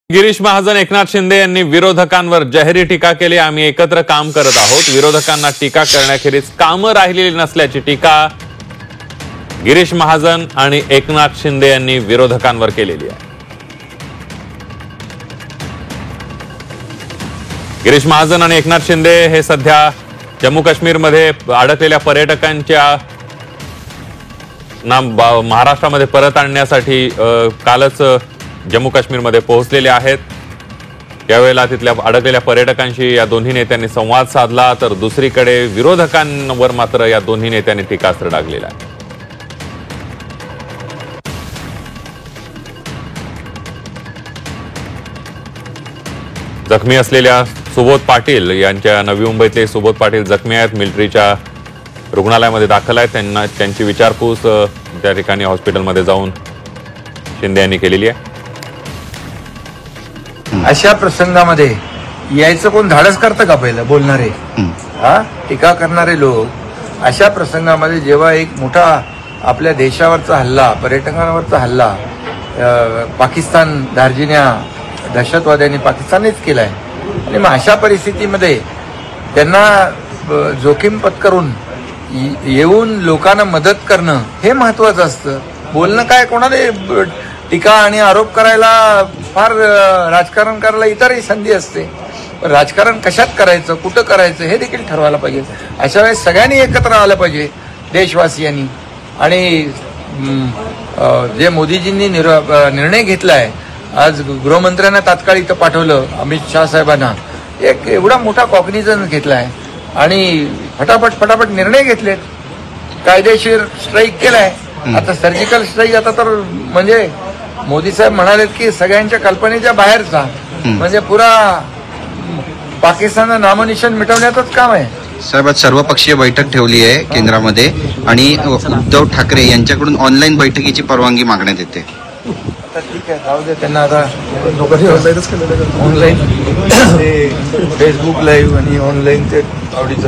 गिरीश महाजन एकनाथ शिंदे यांनी विरोधकांवर जाहीर टीका केली। आम्ही एकत्र काम करत आहोत। विरोधकांना टीका करण्याखेरीज कामं राहिलेली नसल्याची टीका गिरीश महाजन आणि एकनाथ शिंदे यांनी विरोधकांवर केलेली आहे। गिरीश महाजन आणि एकनाथ शिंदे हे सध्या जम्मू काश्मीरमध्ये अडकलेल्या पर्यटकांच्या महाराष्ट्रामध्ये परत आणण्यासाठी कालच जम्मू काश्मीरमध्ये पोहोचलेले आहेत। यावेळेला तिथल्या अडकलेल्या पर्यटकांशी या दोन्ही नेत्यांनी संवाद साधला, तर दुसरीकडे विरोधकांवर मात्र या दोन्ही नेत्यांनी टीकास्त्र डागलेला आहे। जखमी असलेल्या सुबोध पाटील यांच्या नवी मुंबईतले सुबोध पाटील जखमी आहेत, मिलिटरीच्या रुग्णालयामध्ये दाखल आहेत। त्यांची विचारपूस त्या ठिकाणी हॉस्पिटलमध्ये जाऊन शिंदे यांनी केलेली आहे। अशा प्रसंगामध्ये यायचं कोण धाडस करतं का? पहिलं बोलणारे टीका करणारे लोक अशा प्रसंगामध्ये जेव्हा एक मोठा आपल्या देशावरचा हल्ला, पर्यटकांवरचा हल्ला पाकिस्तान दार्जिन्या दहशतवाद्यांनी पाकिस्ताननेच केलाय आणि मग अशा परिस्थितीमध्ये त्यांना जोखीम पत्करून येऊन लोकांना मदत करणं हे महत्वाचं असतं। बोलणं काय, कोणाला टीका आणि आरोप करायला फार राजकारण करायला इतरही संधी असते, पण राजकारण कशात करायचं, कुठं करायचं हे देखील ठरवायला पाहिजे। अशा वेळेस सगळ्यांनी एकत्र आलं पाहिजे देशवासियांनी। आणि जे मोदीजींनी निर्णय घेतलाय, आज गृहमंत्र्यांना तात्काळ इथं पाठवलं, अमित शाह साहेबांना एक एवढा मोठा कॉग्निझन्स घेतलाय आणि फटाफट निर्णय घेतलेत, कायदेशीर स्ट्राईक केलाय। आता सर्जिकल स्ट्राईक आता तर म्हणजे मोदी साहेब म्हणालेत की सगळ्यांच्या कल्पनेच्या बाहेरचा, म्हणजे पुरा पाकिस्तानचं नामनिशाण मिटवण्याचंच काम आहे। साहेब, आज सर्वपक्षीय बैठक ठेवली आहे केंद्रामध्ये आणि उद्धव ठाकरे यांच्याकडून ऑनलाईन बैठकीची परवानगी मागण्यात येते। आता ठीक आहे, जाऊ दे त्यांना। आता ऑनलाईन फेसबुक लाईव्ह आणि ऑनलाईन ते आवडीचं